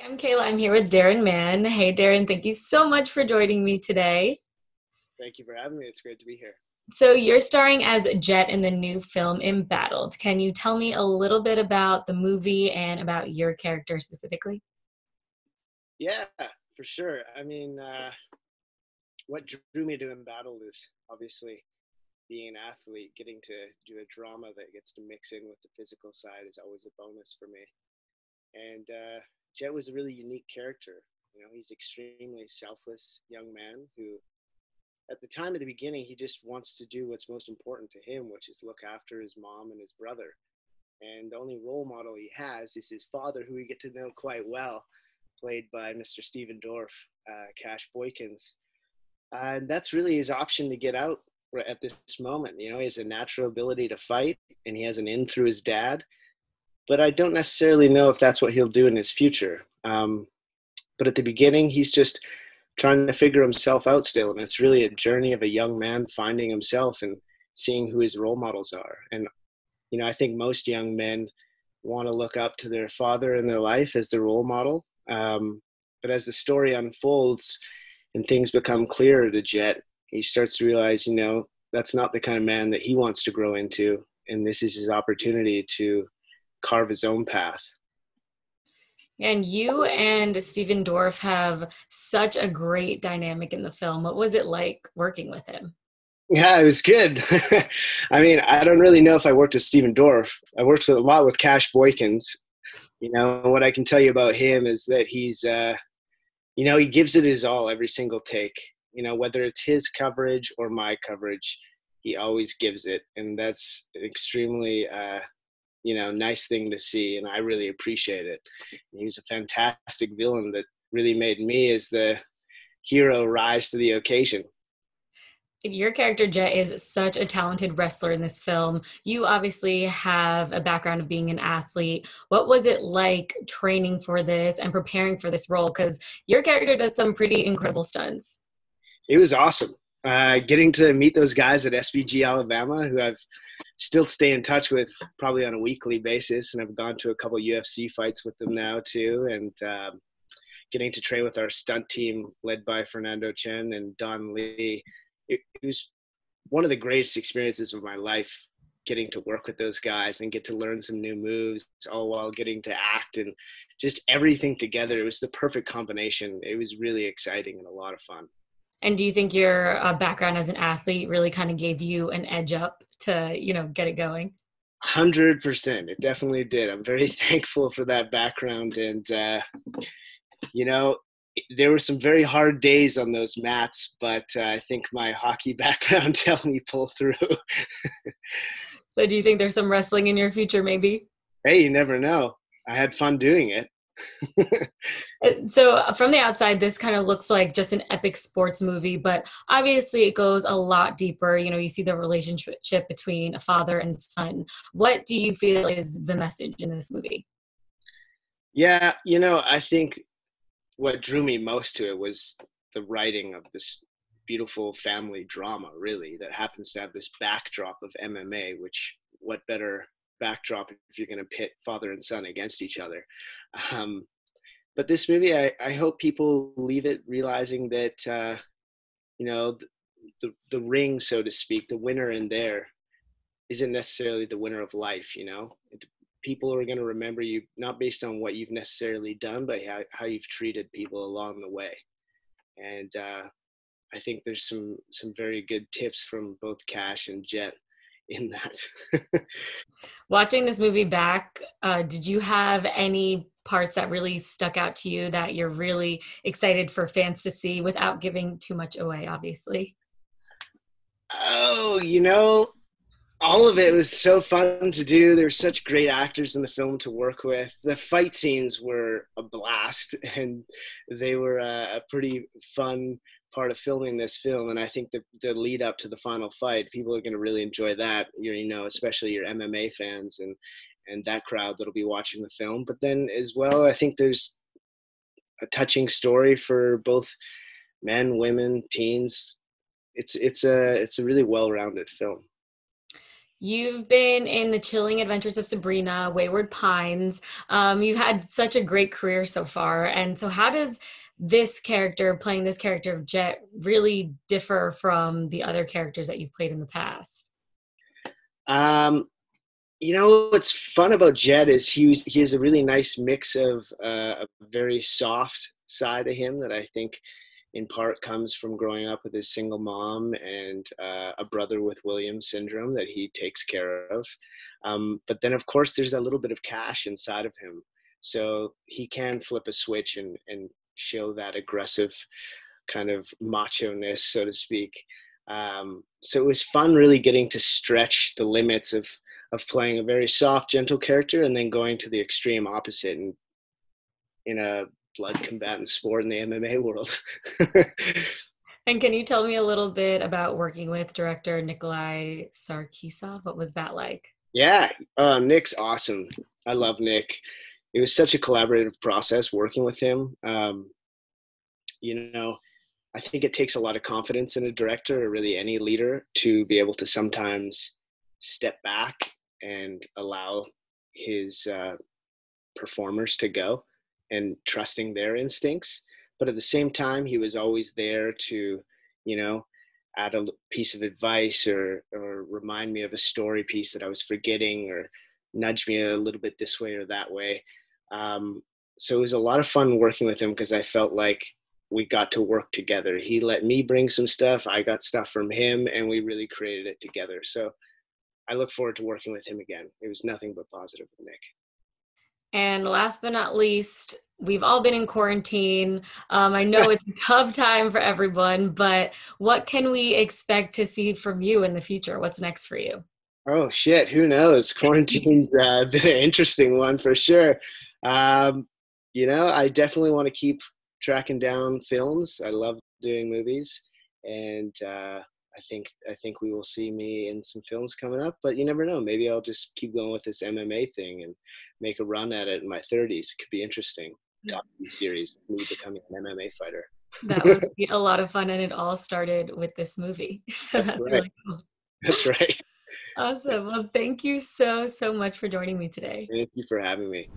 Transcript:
I'm Kayla. I'm here with Darren Mann. Hey, Darren, thank you so much for joining me today. Thank you for having me. It's great to be here. So, you're starring as Jet in the new film Embattled. Can you tell me a little bit about the movie and about your character specifically? Yeah, for sure. What drew me to Embattled is obviously being an athlete, getting to do a drama that gets to mix in with the physical side is always a bonus for me. And Jet was a really unique character. You know, he's extremely selfless young man who, at the time of the beginning, he just wants to do what's most important to him, which is look after his mom and his brother. And the only role model he has is his father, who we get to know quite well, played by Mr. Steven Dorff, Cash Boykins. And that's really his option to get out at this moment. You know, he has a natural ability to fight, and he has an in through his dad. But I don't necessarily know if that's what he'll do in his future. But at the beginning, he's just trying to figure himself out still. And it's really a journey of a young man finding himself and seeing who his role models are. And you know, I think most young men want to look up to their father in their life as their role model. But as the story unfolds and things become clearer to Jet, he starts to realize, you know, that's not the kind of man that he wants to grow into. And this is his opportunity to carve his own path. And you and Steven Dorff have such a great dynamic in the film. What was it like working with him? Yeah, it was good. I mean, I don't really know if I worked with Steven Dorff. I worked with a lot with Cash Boykins. You know, what I can tell you about him is that you know, he gives it his all every single take. You know, whether it's his coverage or my coverage, he always gives it, and that's an extremely, you know, nice thing to see, and I really appreciate it. He was a fantastic villain that really made me, as the hero, rise to the occasion. Your character Jet is such a talented wrestler in this film. You obviously have a background of being an athlete. What was it like training for this and preparing for this role? Because your character does some pretty incredible stunts. It was awesome. Getting to meet those guys at SBG Alabama, who I've still stay in touch with probably on a weekly basis, and I've gone to a couple UFC fights with them now too. And getting to train with our stunt team led by Fernando Chen and Don Lee, it was one of the greatest experiences of my life. Getting to work with those guys and get to learn some new moves, all while getting to act and just everything together. It was the perfect combination. It was really exciting and a lot of fun. And do you think your background as an athlete really kind of gave you an edge up to, get it going? 100%. It definitely did. I'm very thankful for that background. And, you know, there were some very hard days on those mats, but I think my hockey background helped me pull through. So do you think there's some wrestling in your future, maybe? Hey, you never know. I had fun doing it. So from the outside, this kind of looks like just an epic sports movie, but obviously it goes a lot deeper. You see the relationship between a father and son. What do you feel is the message in this movie? Yeah, you know, I think what drew me most to it was the writing of this beautiful family drama, really, that happens to have this backdrop of MMA, which what better backdrop if you're going to pit father and son against each other. Um, but this movie, I hope people leave it realizing that, you know, the ring, so to speak, the winner in there isn't necessarily the winner of life, you know? People are going to remember you not based on what you've necessarily done, but how you've treated people along the way. And I think there's some very good tips from both Cash and Jet in that. Watching this movie back, did you have any parts that really stuck out to you that you're really excited for fans to see without giving too much away, obviously? Oh, you know, all of it was so fun to do. There were such great actors in the film to work with. The fight scenes were a blast, and they were a pretty fun part of filming this film. And I think the lead up to the final fight, people are going to really enjoy that. You know, especially your MMA fans and that crowd that'll be watching the film. But then as well, I think there's a touching story for both men, women, teens. It's a really well-rounded film. You've been in The Chilling Adventures of Sabrina, Wayward Pines. You've had such a great career so far. And so, how does this character, playing this character of Jet, really differ from the other characters that you've played in the past? Um, what's fun about Jed is he has a really nice mix of a very soft side of him that I think in part comes from growing up with his single mom and a brother with Williams syndrome that he takes care of. But then, of course, there's a little bit of cash inside of him. So he can flip a switch and show that aggressive kind of macho-ness, so to speak. So it was fun really getting to stretch the limits of playing a very soft, gentle character and then going to the extreme opposite and in a blood combatant sport in the MMA world. And can you tell me a little bit about working with director Nikolai Sarkisov? What was that like? Yeah, Nick's awesome. I love Nick. It was such a collaborative process working with him. You know, I think it takes a lot of confidence in a director or really any leader to be able to sometimes step back and allow his performers to go and trusting their instincts. But at the same time, he was always there to, you know, add a piece of advice or remind me of a story piece that I was forgetting or nudge me a little bit this way or that way. So it was a lot of fun working with him because I felt like we got to work together. He let me bring some stuff. I got stuff from him and we really created it together. So I look forward to working with him again. It was nothing but positive with Nick. And last but not least, we've all been in quarantine. I know it's a tough time for everyone, but what can we expect to see from you in the future? What's next for you? Oh shit, who knows? Quarantine's been an interesting one for sure. Um, I definitely want to keep tracking down films. I love doing movies, and I think we will see me in some films coming up. But you never know. Maybe I'll just keep going with this MMA thing and make a run at it in my 30s. It could be interesting. Docu series, me becoming an MMA fighter. That would be a lot of fun, and it all started with this movie. So That's that's right. really cool. That's right. Awesome. Well, thank you so, so much for joining me today. Thank you for having me.